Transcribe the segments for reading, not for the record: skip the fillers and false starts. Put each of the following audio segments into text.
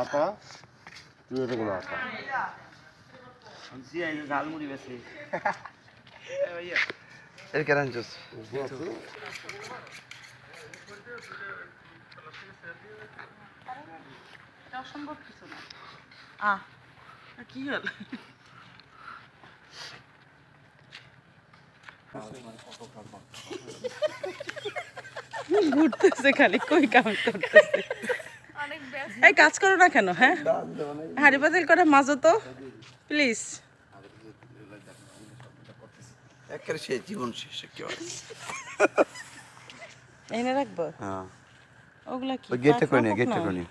আটা তুই এটা কোনো আটা ঝালমুড়ি বেশি এর কেন জুস অসম্ভব কিছু না কি হল ঘুরতেছে খালি কই কাউন্ট করতেছে এই কাজ করো না কেন হ্যাঁ হাড়ি পাতিল করে মাজো তো প্লিজ একের সে জীবন শেষে কি হয় এনে রাখবো হ্যাঁ ওগুলা কি গেটটা করে নে গেটটা করে নে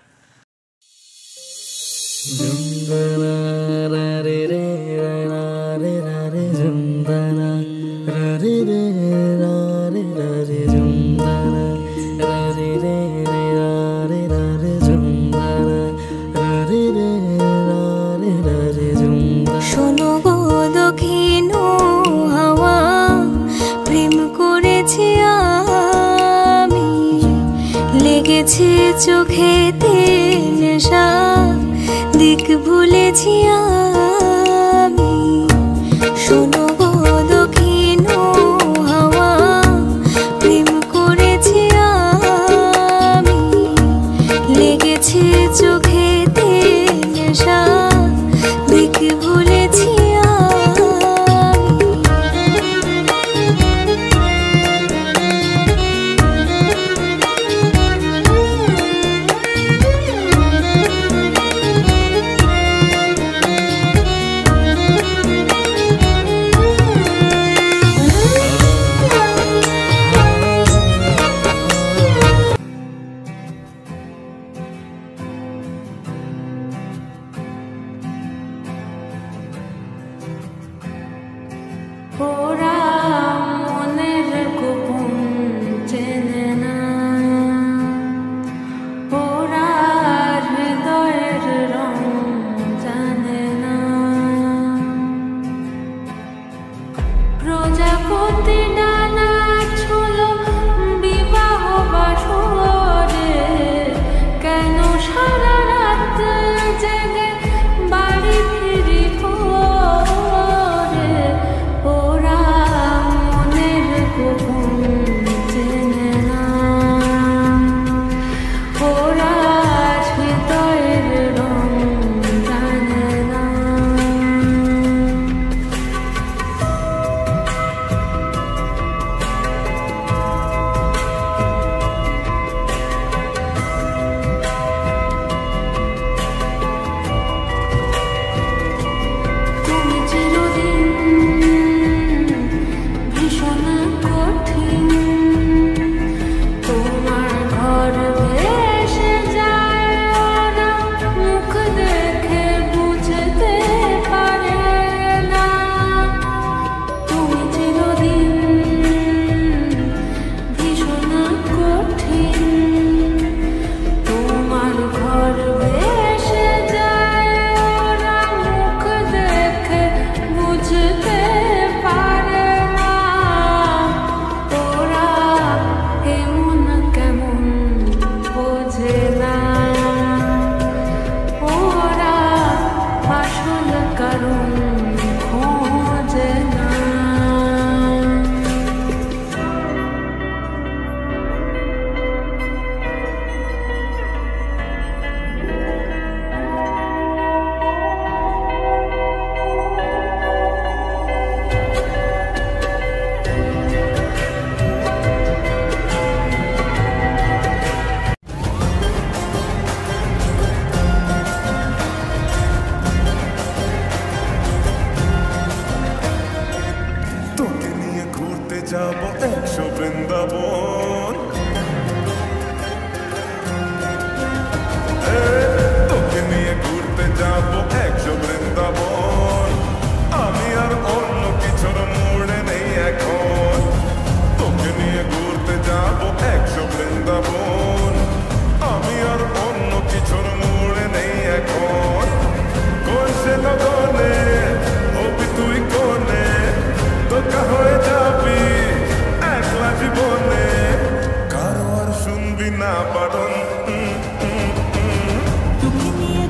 শোনো গো দক্ষিণ হাওয়া প্রেম করেছি আমি লেগেছে চোখেতে নেশা দিক ভুলেছি আমি শোনো গো দক্ষিণ হাওয়া প্রেম করেছি আমি লেগেছে চোখেতে নেশা দিক ভুলেছি ওরা মনের গোপন চেনে না ওরা হৃদয়ের রং জানে না প্রজাপতি ডানা ছিল বিবাহ বাসরে কেন সারা রাত জেগে বাড়ি ফিরি ভোরে ওরা মনের গোপন চেনে না ওরা হৃদয়ের রং জানে না তুমি চিরদিন ভীষণ কঠিন তোমার ঘর ভেসে যায় ওরা মুখ দেখে বুঝতে পারে না তুমি চিরদিন ভীষণ কঠিন তোমার ঘর ভেসে যায় ওরা মুখ দেখে বুঝতে পারে না ওরা এমন কেমন বোঝে না ওরা আসল কারণ খোঁজে না তোকে নিয়ে ঘুরতে যাব 100 বৃন্দাবন তোকে নিয়ে ঘুরতে যাব 100 বৃন্দাবন আমি আর অন্য কিছুর মোড়ে নেই এখন তোকে নিয়ে ঘুরতে যাব 100 বৃন্দাবন আমি আর অন্য কিছুর মোড়ে নেই এখন কোন সে লগনে হবি তুই কোনে তোকা হয়ে যাবি একলা জীবনে কারো আর শুনবি না বারণ তুমি নিয়ে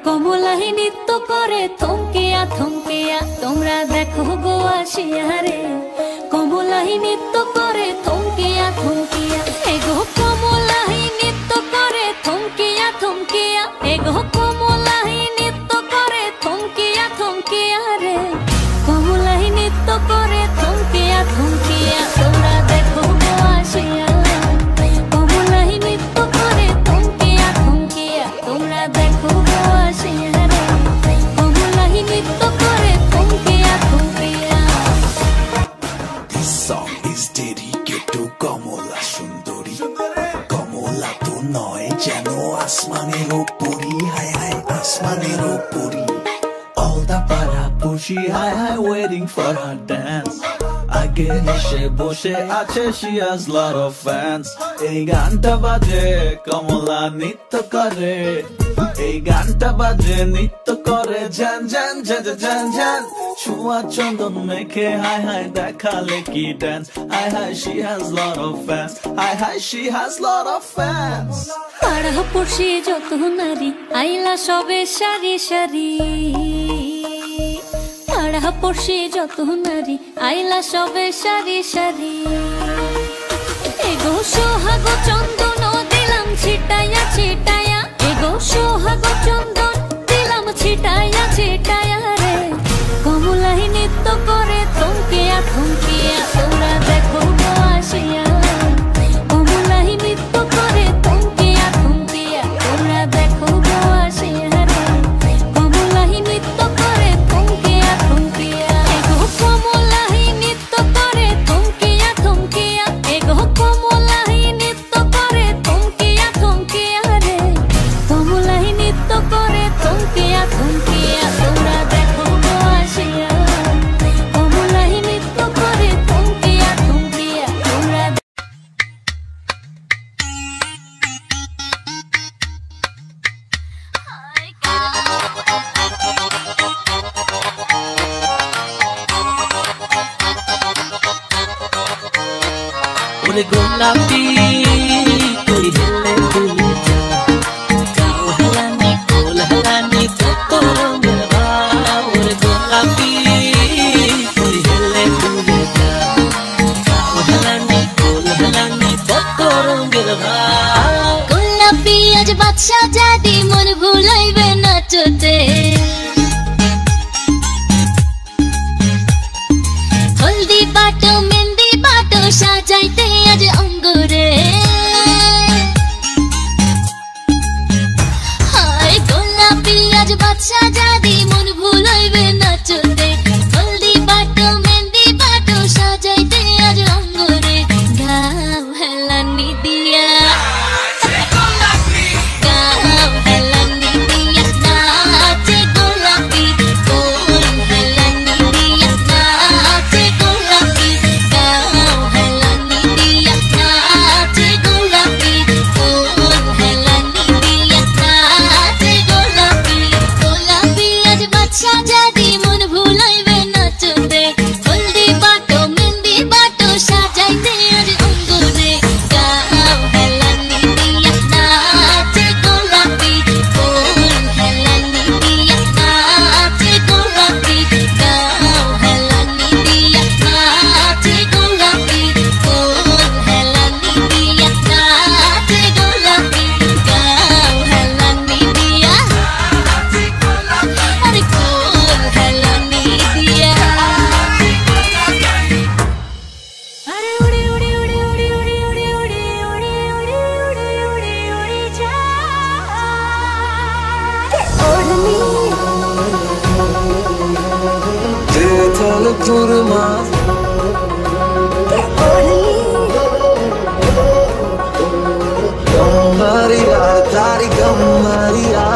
কমলাই নৃত্য করে থমকিয়া থমকিয়া তোমরা দেখো গো আসিয়া রে কমলাই নৃত্য করে থমকিয়া থমকিয়া এগো কমলাই নৃত্য করে থমকিয়া থমকিয়া এগো কমলাই নৃত্য করে থমকিয়া থমকিয়া রে কমলাই নৃত্য করে থমকিয়া থমকিয়া তোমরা দেখো গো আসিয়া কমলাই নৃত্য করে থমকিয়া থমকিয়া তোমরা দেখো গো আসিয়া রে কমলাই নৃত্য করে থমকিয়া থমকিয়া। This song is dedicated to Kamola Sundari. Kamola to noy jeno asmanero puri, hi hi asmanero puri. All the para pushi, hi hi waiting for her dance. Age heshe boshe ache, she has lot of fans. Ei ganta baje Kamola nitto kore, ei ganta baje nitto kore, jan jan jan jan jan. Chua chondon mekhe hi hi dekhale ki dance. Hi hi she has lot of fans. Hi hi she has lot of fans. পাড়া পড়শি যত নারী আইলা সবে সারি সারি পাড়া পড়শি যত নারী আইলা সবে সারি সারি এগো সোহাগ চন্দন দিলাম ছিটায়া ছিটায়া এগো সোহাগ চন্দন দিলাম ছিটায়া ছিটায়া রে কমলাই নৃত্য করে থমকিয়া থমকিয়া তোমরা দেখো গো আসিয়া কমলাই নৃত্য করে থমকিয়া থমকিয়া তোমরা দেখো গো আসিয়া রে কমলাই নৃত্য করে থমকিয়া থমকিয়া এগো কমলাই নৃত্য করে থমকিয়া থমকিয়া এগো কমলাই নৃত্য করে থমকিয়া থমকিয়া রে কমলাই নৃত্য করে থমকিয়া থমকিয়া তোমরা দেখো গো আসিয়া কমলাই নৃত্য করে থমকিয়া থমকিয়া তোমরা ওরে গোলাপি তুই হেলে তুলে যা গাও হেলানি কোল হেলানি কত রঙের ভাব ওরে গোলাপি তুই হেলে তুলে যা গাও হেলানি কোল হেলানি কত রঙের ভাব গোলাপি আজ বাদশা জাদি মন ভুলাইবে নাচতে হলদি বাটো মেহেন্দি বাটো সাজাইতে আজ অঙ্গুরে হায় গোলাপি আজ বাদশা জাদি মন ভুলাইবে নাচতে হলদি বাটো মেহেন্দি বাটো সাজাইতে আজ অঙ্গুরে গাও হেলানি দিয়া গাও হেলানি দিয়া নাচে গোলাপি কোন হেলানি দিয়া নাচে গোলাপি গাও হেলানি দিয়া নাচে গোলাপি কোন হেলানি দিয়া নাচে গোলাপি গোলাপি আজ বাদশা জাদি মন ভুলাইবে নাচতে হলদি বাটো মেহেন্দি বাটো সাজাইতে আজ অঙ্গুরে গাও হেলানি দিয়া নাচে গোলাপি কোন হেলানি দিয়া নাচে গোলাপি গাও হেলানি দিয়া নাচে গোলাপি কোন হেলানি দিয়া নাচে গোলাপি গাও হেলানি দিয়া আরে কোন হেলানি দিয়া আরে উড়ি উড়ি উড়ি উড়ি উড়ি উড়ি উড়ি উড়ি উড়ি উড়ি উড়ি উড়ি তেতল কুরমা গম্মারিয়া তারি গম্মারিয়া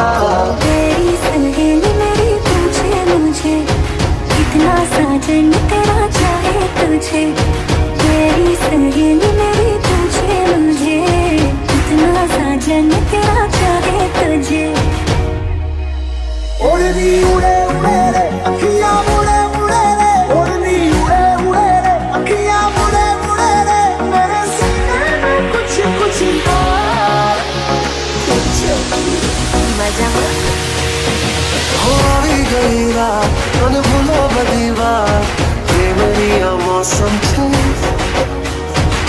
तेरी सहेली मेरी पूछे मुझे कितना साजन तेरा चाहे तुझे तेरी सहेली मेरी पूछे मुझे कितना साजन तेरा चाहे तुझे उड़नी उड़े उड़े रे अखियां उड़े उड़े रे उड़नी उड़े उड़े रे अखियां उड़े उड़े रे मेरे सीने में कुछ कुछ मजा हो गई रात मन भूलो बदीवार प्रेमनिया मौसम छे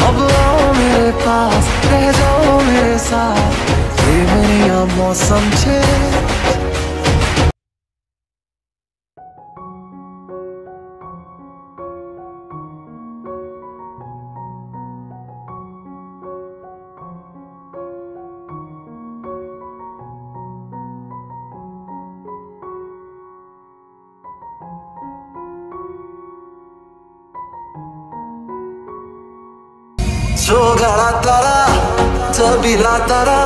अब आओ मेरे पास रह जाओ मेरे साथ प्रेमनिया मौसम छे सोगड़ा तारा छबीला तारा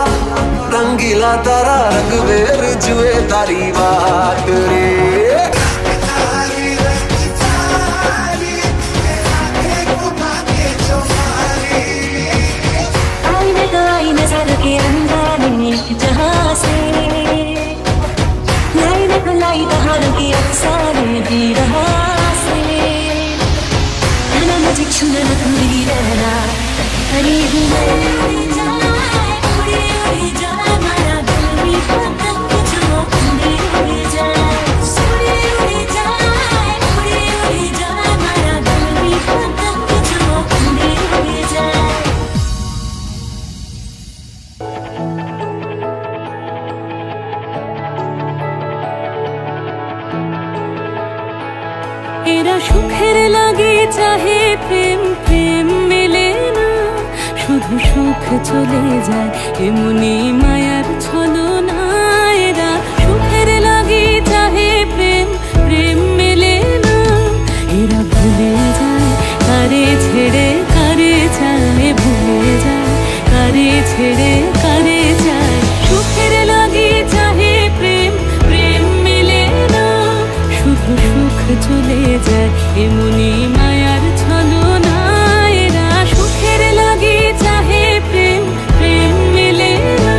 रंगीला तारा रंग बेर जुए तारी बात रे आईने तो आई नजर के अंगारे जहाँ से लाईने तो लाई तहार की अफसाने दी रहा से ना मुझे छूना ना दूरी रहना करीब में उड़ी जाए मारा दिल भी पतंग जो उड़ी जाए उड़ी जाए मारा दिल भी पतंग जो उड़ी जाए এরা সুখের লাগে চাহে প্রেম প্রেম মেলে না শুধু সুখ চলে যায় এমনি মায়ার ছলনা এরা সুখের লাগে চাহে প্রেম প্রেম মেলে না এরা ভুলে যায় কারে ছেড়ে কারে চায় ভুলে যায় কারে ছেড়ে কারে চায় সুখের লাগে চাহে প্রেম প্রেম মেলে না শুধু সুখ চলে যায় এমনি মায়ার ছলনা এরা সুখের লাগে চাহে প্রেম প্রেম মেলে না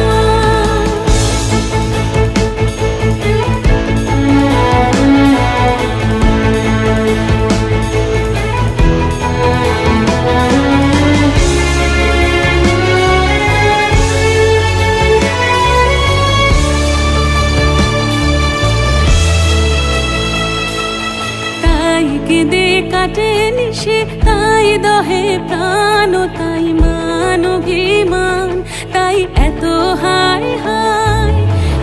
তাই কেঁদে কাটে নিশে তাই দহে প্রাণ তাই মান অভিমান তাই এত হায় হায়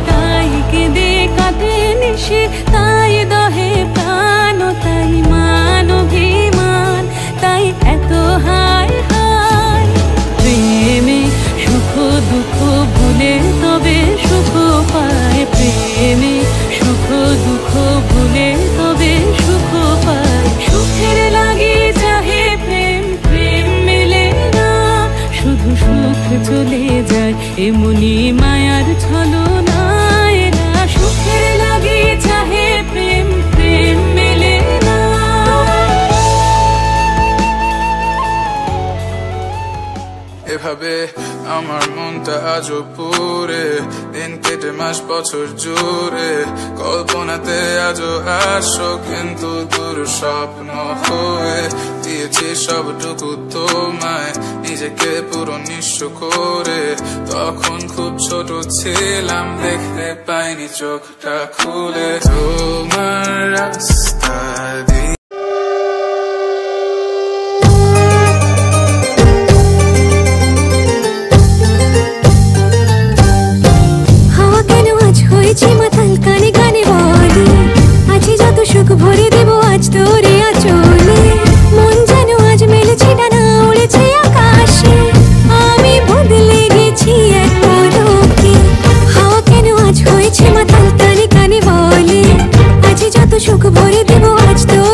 তাই কেঁদে কাটে নিশে তাই দহে প্রাণ তাই মান অভিমান তাই এত হায় হায় প্রেমে সুখ দুঃখ ভুলে তবে সুখ পায় প্রেমে সুখ দুঃখ ভুলে তবে সুখ পায় সুখের লাগে চাহে প্রেম প্রেম মেলে না শুধু সুখ চলে যায় এমনি মায়ার ছলনা এরা সুখের লাগে চাহে প্রেম প্রেম মেলে না এভাবে আমার মনটা আজও পুরে দিন কেটে মাস বছর জুড়ে কল্পনাতে আজও আসো কিন্তু দূর স্বপ্ন হয়ে দিয়েছি সবটুকু তোমায় নিজেকে পুরো নিঃস্ব করে তখন খুব ছোট ছিলাম দেখতে পাইনি চোখটা খুলে তোমার রাস্তা দিয়ে মাতাল কানে কানে বলে আছে যত সুখ ভরে দেব আজ তোরে আচলে মন যেন আজ মেলেছে ডানা উড়েছে আকাশে আমি বদলে গেছি এক পলকে হাওয়া কেন আজ হয়েছে মাতাল কানে কানে বলে আছে যত সুখ ভরে দেব আজ তোরে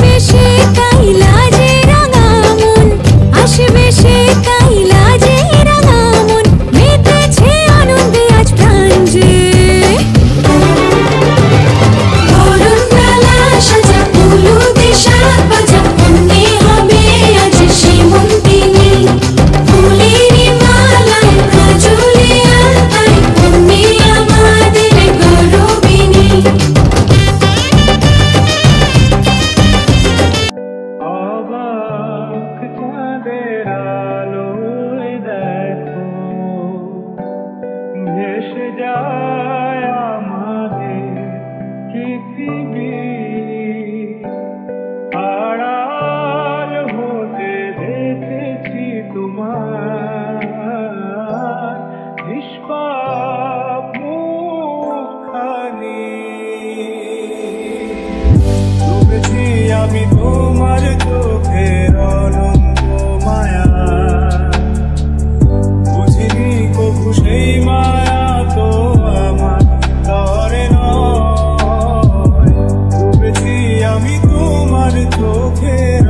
আসবে সে কাইলা যে রাঙা মন, আসবে সে কাইলা যে রাঙা মন, মেতেছে আনন্দে আজ প্রাণ যে। বরণ ডালা সাজা হলুদে সাত বাজা, মনে হবে আজ সীমন্তিনী, ফুলেরই মালায় কাজলে আলতায়, মনে আমাদের গৌরবিনী। অবাক চাঁদের আলোয় দেখো ভেসে যায় আমাদের পৃথিবী, আড়াল হতে দেখেছি তোমার নিষ্পাপ মুখখানি, ডুবেছি আমি তোমার চোখের অনন্ত মায়া, বুঝিনি কবু সেই মায়া তো আমার তরে নয়, ডুবেছি আমি তোমার চোখের